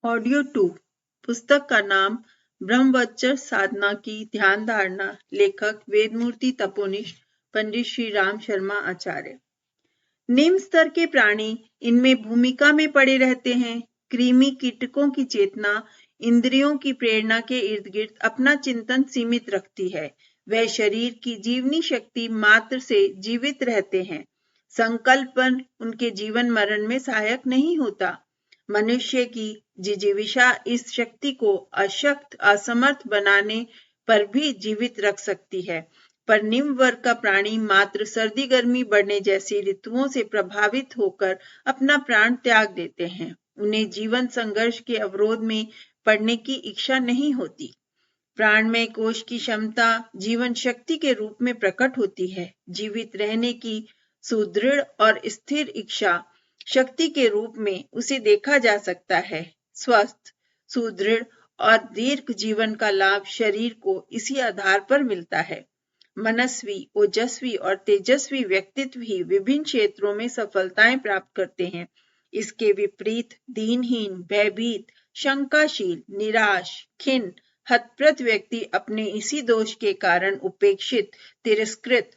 Audio 2 पुस्तक का नाम ब्रह्मवचर साधना की ध्यान धारणा। लेखक वेदमूर्ति तपोनिष्ठ पंडित श्री राम शर्मा आचार्य। निम्न स्तर के प्राणी इनमें भूमिका में पड़े रहते हैं। कृमि कीटकों की चेतना इंद्रियों की प्रेरणा के इर्द गिर्द अपना चिंतन सीमित रखती है। वह शरीर की जीवनी शक्ति मात्र से जीवित रहते हैं। संकल्पन उनके जीवन मरण में सहायक नहीं होता। मनुष्य की जिजीविषा इस शक्ति को अशक्त असमर्थ बनाने पर भी जीवित रख सकती है, पर निम्न वर्ग का प्राणी मात्र सर्दी गर्मी बढ़ने जैसी ऋतुओं से प्रभावित होकर अपना प्राण त्याग देते हैं। उन्हें जीवन संघर्ष के अवरोध में पड़ने की इच्छा नहीं होती। प्राणमय कोश की क्षमता जीवन शक्ति के रूप में प्रकट होती है। जीवित रहने की सुदृढ़ और स्थिर इच्छा शक्ति के रूप में उसे देखा जा सकता है। स्वस्थ, सुदृढ़ और दीर्घ जीवन का लाभ शरीर को इसी आधार पर मिलता है। मनस्वी, ओजस्वी और तेजस्वी व्यक्तित्व ही विभिन्न क्षेत्रों में सफलताएं प्राप्त करते हैं। इसके विपरीत दीनहीन, भयभीत, शंकाशील, निराश, खिन्न, हतप्रत व्यक्ति अपने इसी दोष के कारण उपेक्षित, तिरस्कृत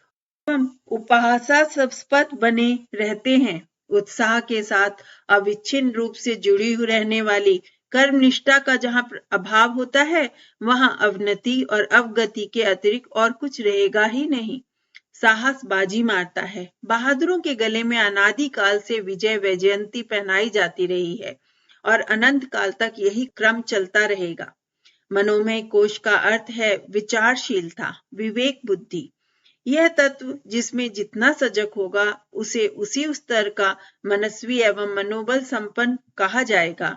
एवं उपहासास्पद बने रहते हैं। उत्साह के साथ अविच्छिन्न रूप से जुड़ी हुई रहने वाली कर्मनिष्ठा का जहां अभाव होता है, वहां अवनति और अवगति के अतिरिक्त और कुछ रहेगा ही नहीं। साहस बाजी मारता है। बहादुरों के गले में अनादि काल से विजय वैजयंती पहनाई जाती रही है और अनंत काल तक यही क्रम चलता रहेगा। मनोमय कोश का अर्थ है विचारशीलता, विवेक बुद्धि। यह तत्व जिसमें जितना सजग होगा उसे उसी स्तर का मनस्वी एवं मनोबल संपन्न कहा जाएगा।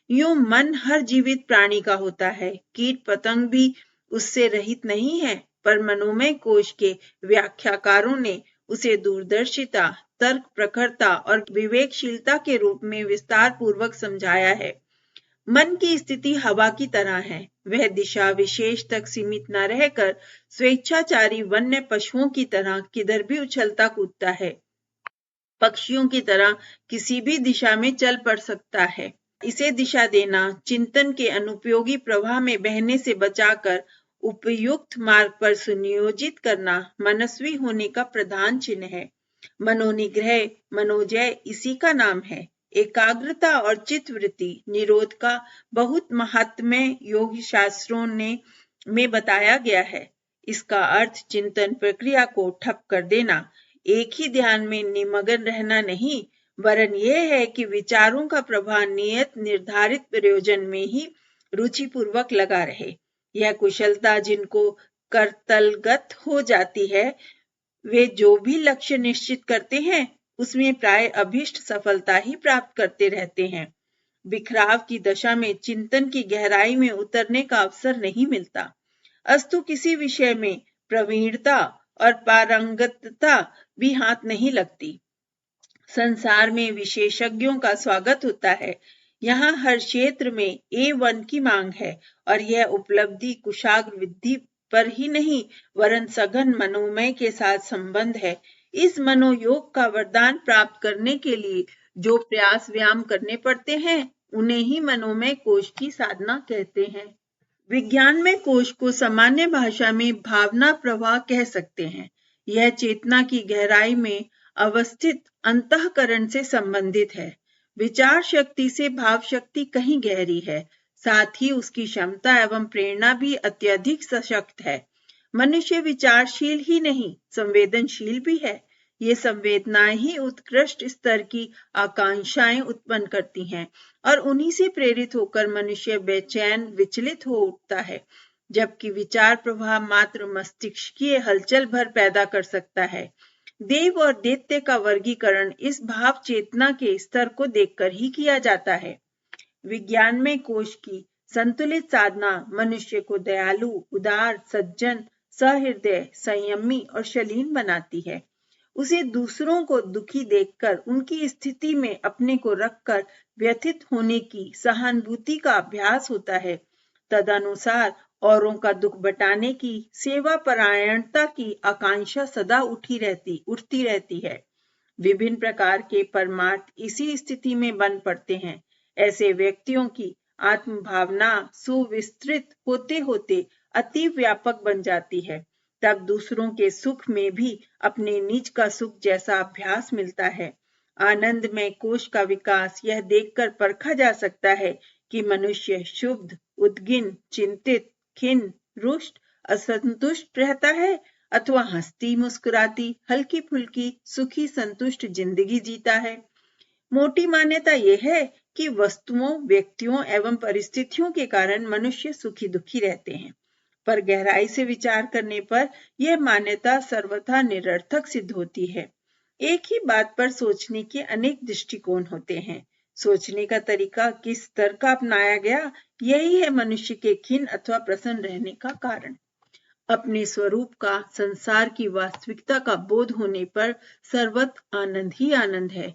यूं मन हर जीवित प्राणी का होता है। कीट पतंग भी उससे रहित नहीं है, पर मनोमय कोश के व्याख्याकारों ने उसे दूरदर्शिता, तर्क प्रखरता और विवेकशीलता के रूप में विस्तार पूर्वक समझाया है। मन की स्थिति हवा की तरह है। वह दिशा विशेष तक सीमित न रहकर स्वेच्छाचारी वन्य पशुओं की तरह किधर भी उछलता कूदता है। पक्षियों की तरह किसी भी दिशा में चल पड़ सकता है। इसे दिशा देना, चिंतन के अनुपयोगी प्रवाह में बहने से बचाकर उपयुक्त मार्ग पर सुनियोजित करना मनस्वी होने का प्रधान चिन्ह है। मनोनिग्रह, मनोजय इसी का नाम है। एकाग्रता और चित्तवृत्ति निरोध का बहुत महात्म्य योग शास्त्रों में बताया गया है। इसका अर्थ चिंतन प्रक्रिया को ठप कर देना, एक ही ध्यान में निमग्न रहना नहीं, वरन यह है कि विचारों का प्रवाह नियत निर्धारित प्रयोजन में ही रुचिपूर्वक लगा रहे। यह कुशलता जिनको करतलगत हो जाती है, वे जो भी लक्ष्य निश्चित करते हैं उसमें प्राय अभीष्ट सफलता ही प्राप्त करते रहते हैं। बिखराव की दशा में चिंतन की गहराई में उतरने का अवसर नहीं मिलता। अस्तु किसी विषय में प्रवीणता और पारंगतता भी हाथ नहीं लगती। संसार में विशेषज्ञों का स्वागत होता है। यहाँ हर क्षेत्र में A1 की मांग है और यह उपलब्धि कुशाग्र विधि पर ही नहीं वरन सघन मनोमय के साथ संबंध है। इस मनोयोग का वरदान प्राप्त करने के लिए जो प्रयास व्यायाम करने पड़ते हैं उन्हें ही मनोमय कोश की साधना कहते हैं। विज्ञान में कोश को सामान्य भाषा में भावना प्रवाह कह सकते हैं। यह चेतना की गहराई में अवस्थित अंतःकरण से संबंधित है। विचार शक्ति से भाव शक्ति कहीं गहरी है, साथ ही उसकी क्षमता एवं प्रेरणा भी अत्यधिक सशक्त है। मनुष्य विचारशील ही नहीं, संवेदनशील भी है। ये संवेदनाएं ही उत्कृष्ट स्तर की आकांक्षाएं उत्पन्न करती हैं और उन्हीं से प्रेरित होकर मनुष्य बेचैन विचलित हो उठता है, जबकि विचार प्रवाह मात्र मस्तिष्कीय हलचल भर पैदा कर सकता है। देव और दैत्य का वर्गीकरण इस भाव चेतना के स्तर को देखकर ही किया जाता है। विज्ञान में कोश की संतुलित साधना मनुष्य को दयालु, उदार, सज्जन, सहृदय, संयमी और शालीन बनाती है। उसे दूसरों को दुखी देखकर उनकी स्थिति में अपने को रखकर व्यथित होने की सहानुभूति का अभ्यास होता है। तदनुसार औरों का दुख बटाने की सेवा परायणता की आकांक्षा सदा उठती रहती है। विभिन्न प्रकार के परमार्थ इसी स्थिति में बन पड़ते हैं। ऐसे व्यक्तियों की आत्म भावना सुविस्तृत होते होते अति व्यापक बन जाती है, तब दूसरों के सुख में भी अपने निज का सुख जैसा अभ्यास मिलता है। आनंदमय कोश का विकास यह देखकर परखा जा सकता है कि मनुष्य शुद्ध, उद्गिन, चिंतित, खिन्न, रुष्ट, असंतुष्ट रहता है अथवा हंसती मुस्कुराती, हल्की फुल्की, सुखी संतुष्ट जिंदगी जीता है। मोटी मान्यता यह है कि वस्तुओं, व्यक्तियों एवं परिस्थितियों के कारण मनुष्य सुखी दुखी रहते हैं, पर गहराई से विचार करने पर यह मान्यता सर्वथा निरर्थक सिद्ध होती है। एक ही बात पर सोचने के अनेक दृष्टिकोण होते हैं। सोचने का तरीका किस स्तर का अपनाया गया, यही है मनुष्य के खिन्न अथवा प्रसन्न रहने का कारण। अपने स्वरूप का, संसार की वास्तविकता का बोध होने पर सर्वत्र आनंद ही आनंद है।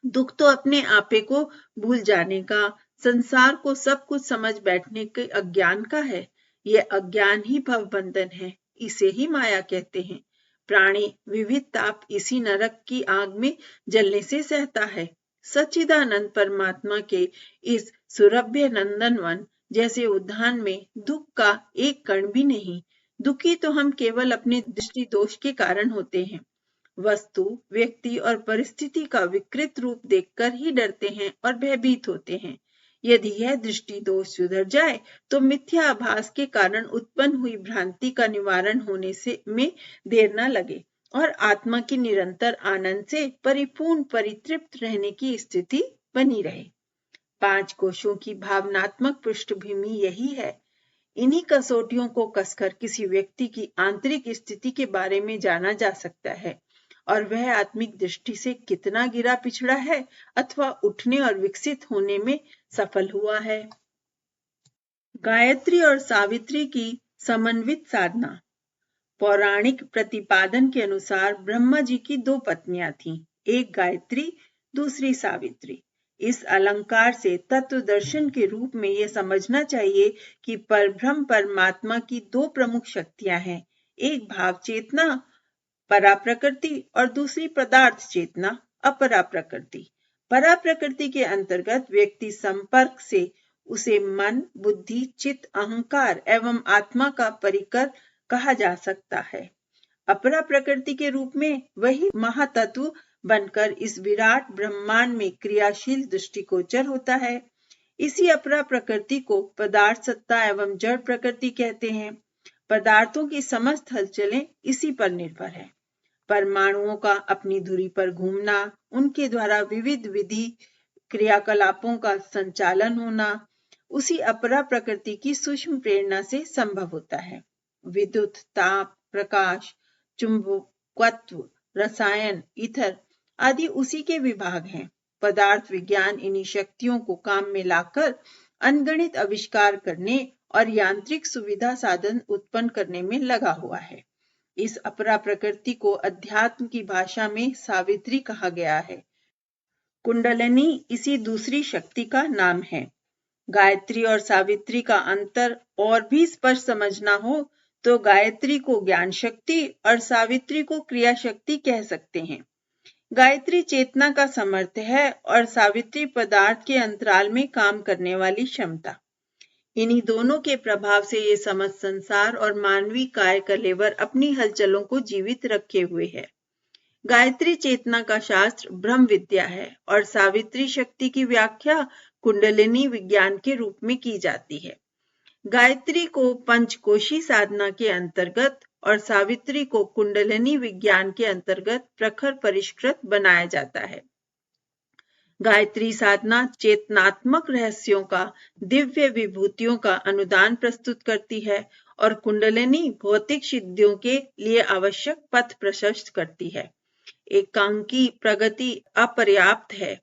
दुख तो अपने आपे को भूल जाने का, संसार को सब कुछ समझ बैठने के अज्ञान का है। यह अज्ञान ही भवबंधन है, इसे ही माया कहते हैं। प्राणी विविध ताप इसी नरक की आग में जलने से सहता है। सच्चिदानंद परमात्मा के इस सुरभ्य नंदनवन जैसे उद्यान में दुख का एक कण भी नहीं। दुखी तो हम केवल अपने दृष्टि दोष के कारण होते हैं। वस्तु, व्यक्ति और परिस्थिति का विकृत रूप देखकर ही डरते हैं और भयभीत होते हैं। यदि यह दृष्टि दोष सुधर जाए तो मिथ्या आभास के कारण उत्पन्न हुई भ्रांति का निवारण होने से में देर न लगे और आत्मा की निरंतर आनंद से परिपूर्ण परितृप्त रहने की स्थिति बनी रहे। 5 कोशों की भावनात्मक पृष्ठभूमि यही है। इन्हीं कसौटियों को कसकर किसी व्यक्ति की आंतरिक स्थिति के बारे में जाना जा सकता है और वह आत्मिक दृष्टि से कितना गिरा पिछड़ा है अथवा उठने और विकसित होने में सफल हुआ है। गायत्री और सावित्री की समन्वित साधना। पौराणिक प्रतिपादन के अनुसार ब्रह्मा जी की 2 पत्नियां थीं, एक गायत्री, दूसरी सावित्री। इस अलंकार से तत्व दर्शन के रूप में यह समझना चाहिए कि परब्रह्म परमात्मा की 2 प्रमुख शक्तियां हैं, एक भाव चेतना परा प्रकृति और दूसरी पदार्थ चेतना अपरा प्रकृति। परा प्रकृति के अंतर्गत व्यक्ति संपर्क से उसे मन, बुद्धि, चित्त, अहंकार एवं आत्मा का परिकर कहा जा सकता है। अपरा प्रकृति के रूप में वही महातत्व बनकर इस विराट ब्रह्मांड में क्रियाशील दृष्टिगोचर होता है। इसी अपरा प्रकृति को पदार्थ सत्ता एवं जड़ प्रकृति कहते हैं। पदार्थों की समस्त हलचलें इसी पर निर्भर है। परमाणुओं का अपनी धुरी पर घूमना, उनके द्वारा विविध विधि क्रियाकलापों का संचालन होना उसी अपरा प्रकृति की सूक्ष्म प्रेरणा से संभव होता है। विद्युत, ताप, प्रकाश, चुंबकत्व, रसायन, ईथर आदि उसी के विभाग हैं। पदार्थ विज्ञान इन्हीं शक्तियों को काम में लाकर अनगणित आविष्कार करने और यांत्रिक सुविधा साधन उत्पन्न करने में लगा हुआ है। इस अपरा प्रकृति को अध्यात्म की भाषा में सावित्री कहा गया है। कुंडलिनी इसी दूसरी शक्ति का नाम है। गायत्री और सावित्री का अंतर और भी स्पष्ट समझना हो तो गायत्री को ज्ञान शक्ति और सावित्री को क्रिया शक्ति कह सकते हैं। गायत्री चेतना का सामर्थ्य है और सावित्री पदार्थ के अंतराल में काम करने वाली क्षमता। इन्हीं दोनों के प्रभाव से ये समस्त संसार और मानवीय काय कलेवर अपनी हलचलों को जीवित रखे हुए है। गायत्री चेतना का शास्त्र ब्रह्म विद्या है और सावित्री शक्ति की व्याख्या कुंडलिनी विज्ञान के रूप में की जाती है। गायत्री को पंचकोशी साधना के अंतर्गत और सावित्री को कुंडलिनी विज्ञान के अंतर्गत प्रखर परिष्कृत बनाया जाता है। गायत्री साधना चेतनात्मक रहस्यों का, दिव्य विभूतियों का अनुदान प्रस्तुत करती है और कुंडलिनी भौतिक सिद्धियों के लिए आवश्यक पथ प्रशस्त करती है। एकांकी प्रगति अपर्याप्त है,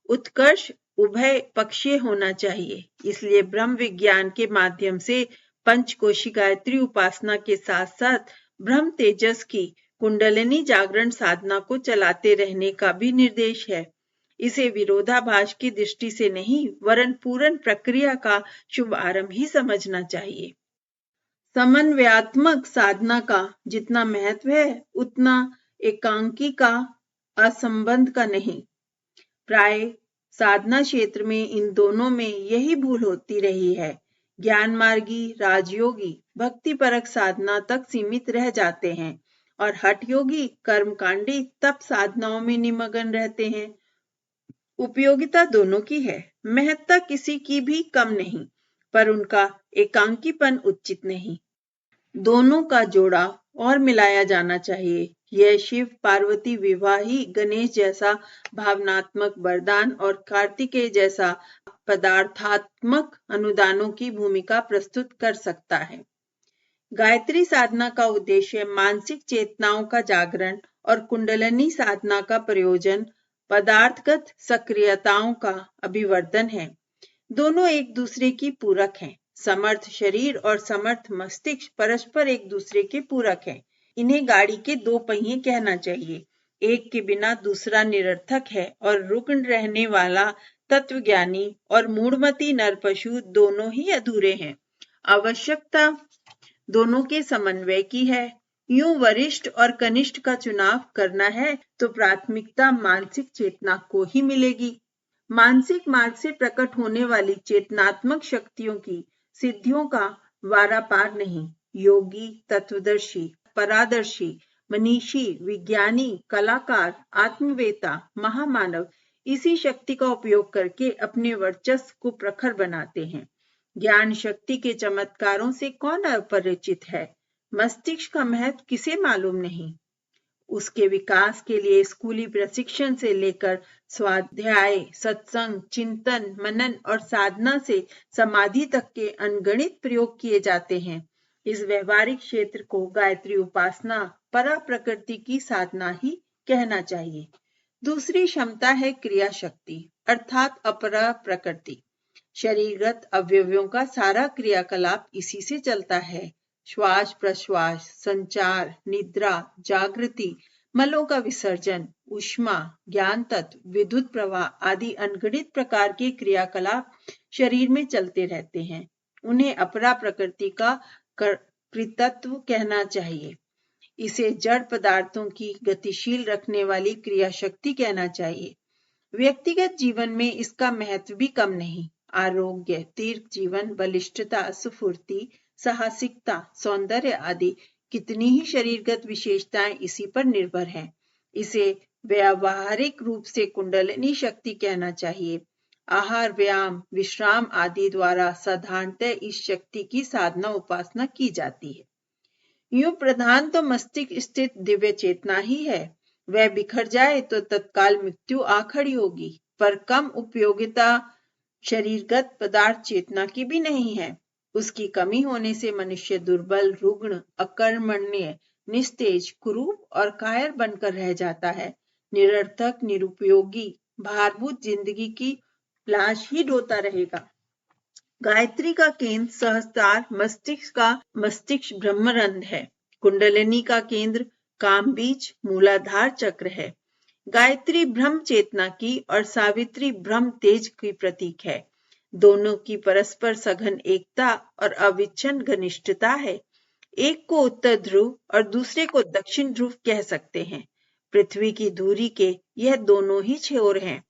उत्कर्ष उभय पक्षीय होना चाहिए। इसलिए ब्रह्म विज्ञान के माध्यम से पंचकोशी गायत्री उपासना के साथ साथ ब्रह्म तेजस की कुंडलिनी जागरण साधना को चलाते रहने का भी निर्देश है। इसे विरोधाभास की दृष्टि से नहीं वरन पूर्ण प्रक्रिया का शुभ आरंभ ही समझना चाहिए। समन्वयात्मक साधना का जितना महत्व है उतना एकांकी का असंबंध का नहीं। प्राय साधना क्षेत्र में इन दोनों में यही भूल होती रही है। ज्ञान मार्गी राजयोगी भक्तिपरक साधना तक सीमित रह जाते हैं और हठ योगी कर्मकांडी तप साधनाओं में निमग्न रहते हैं। उपयोगिता दोनों की है, महत्ता किसी की भी कम नहीं, पर उनका एकांकीपन उचित नहीं। दोनों का जोड़ा और मिलाया जाना चाहिए। यह शिव पार्वती विवाह ही गणेश जैसा भावनात्मक वरदान और कार्तिकेय जैसा पदार्थात्मक अनुदानों की भूमिका प्रस्तुत कर सकता है। गायत्री साधना का उद्देश्य मानसिक चेतनाओं का जागरण और कुंडलिनी साधना का प्रयोजन पदार्थगत सक्रियताओं का अभिवर्धन है। दोनों एक दूसरे की पूरक हैं। समर्थ शरीर और समर्थ मस्तिष्क परस्पर एक दूसरे के पूरक हैं। इन्हें गाड़ी के दो पहिए कहना चाहिए। एक के बिना दूसरा निरर्थक है और रुकन रहने वाला तत्वज्ञानी और मूढ़मती नर पशु दोनों ही अधूरे हैं। आवश्यकता दोनों के समन्वय की है। यूं वरिष्ठ और कनिष्ठ का चुनाव करना है तो प्राथमिकता मानसिक चेतना को ही मिलेगी। मानसिक मार्ग से प्रकट होने वाली चेतनात्मक शक्तियों की सिद्धियों का वारापार नहीं। योगी, तत्वदर्शी, परादर्शी, मनीषी, विज्ञानी, कलाकार, आत्मवेता, महामानव इसी शक्ति का उपयोग करके अपने वर्चस्व को प्रखर बनाते हैं। ज्ञान शक्ति के चमत्कारों से कौन अपरिचित है? मस्तिष्क का महत्व किसे मालूम नहीं? उसके विकास के लिए स्कूली प्रशिक्षण से लेकर स्वाध्याय, सत्संग, चिंतन, मनन और साधना से समाधि तक के अनगणित प्रयोग किए जाते हैं। इस व्यवहारिक क्षेत्र को गायत्री उपासना परा प्रकृति की साधना ही कहना चाहिए। दूसरी क्षमता है क्रिया शक्ति अर्थात अपरा प्रकृति। शरीरगत अवयवों का सारा क्रियाकलाप इसी से चलता है। श्वास प्रश्वास, संचार, निद्रा, जागृति, मलों का विसर्जन, ऊष्मा, ज्ञान तत्व, विद्युत प्रवाह आदि अनगिनत प्रकार के क्रियाकलाप शरीर में चलते रहते हैं। उन्हें अपरा प्रकृति का कृतत्व कहना चाहिए। इसे जड़ पदार्थों की गतिशील रखने वाली क्रिया शक्ति कहना चाहिए। व्यक्तिगत जीवन में इसका महत्व भी कम नहीं। आरोग्य, दीर्घ जीवन, बलिष्ठता, स्फूर्ति, साहसिकता, सौंदर्य आदि कितनी ही शरीरगत विशेषताएं इसी पर निर्भर हैं। इसे व्यावहारिक रूप से कुंडलिनी शक्ति कहना चाहिए। आहार, व्यायाम, विश्राम आदि द्वारा साधारणतः इस शक्ति की साधना उपासना की जाती है। यूं प्रधान तो मस्तिष्क स्थित दिव्य चेतना ही है। वह बिखर जाए तो तत्काल मृत्यु आ खड़ी होगी, पर कम उपयोगिता शरीरगत पदार्थ चेतना की भी नहीं है। उसकी कमी होने से मनुष्य दुर्बल, रुग्ण, अकर्मण्य, निस्तेज, कुरूप और कायर बनकर रह जाता है। निरर्थक, निरुपयोगी, भारभूत जिंदगी की लाश ही ढोता रहेगा। गायत्री का केंद्र सहस्त्रार मस्तिष्क ब्रह्मरंध्र है। कुंडलिनी का केंद्र कामबीज मूलाधार चक्र है। गायत्री ब्रह्म चेतना की और सावित्री ब्रह्म तेज की प्रतीक है। दोनों की परस्पर सघन एकता और अविच्छिन्न घनिष्ठता है। एक को उत्तर ध्रुव और दूसरे को दक्षिण ध्रुव कह सकते हैं। पृथ्वी की दूरी के यह दोनों ही छोर हैं।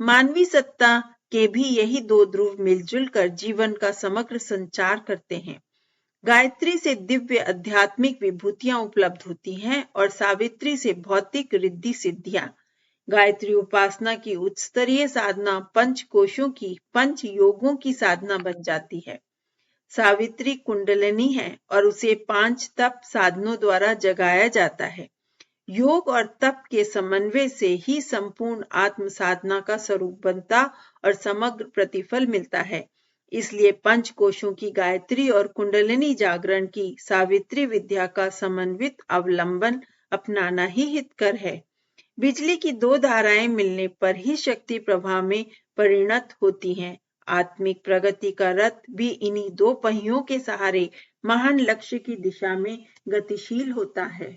मानवीय सत्ता के भी यही दो ध्रुव मिलजुल कर जीवन का समग्र संचार करते हैं। गायत्री से दिव्य आध्यात्मिक विभूतियां उपलब्ध होती हैं और सावित्री से भौतिक रिद्धि सिद्धियां। गायत्री उपासना की उच्च स्तरीय साधना पंच कोशों की, पंच योगों की साधना बन जाती है। सावित्री कुंडलिनी है और उसे 5 तप साधनों द्वारा जगाया जाता है। योग और तप के समन्वय से ही संपूर्ण आत्म साधना का स्वरूप बनता और समग्र प्रतिफल मिलता है। इसलिए पंच कोशों की गायत्री और कुंडलिनी जागरण की सावित्री विद्या का समन्वित अवलंबन अपनाना ही हितकर है। बिजली की 2 धाराएं मिलने पर ही शक्ति प्रवाह में परिणत होती हैं। आत्मिक प्रगति का रथ भी इन्हीं 2 पहियों के सहारे महान लक्ष्य की दिशा में गतिशील होता है।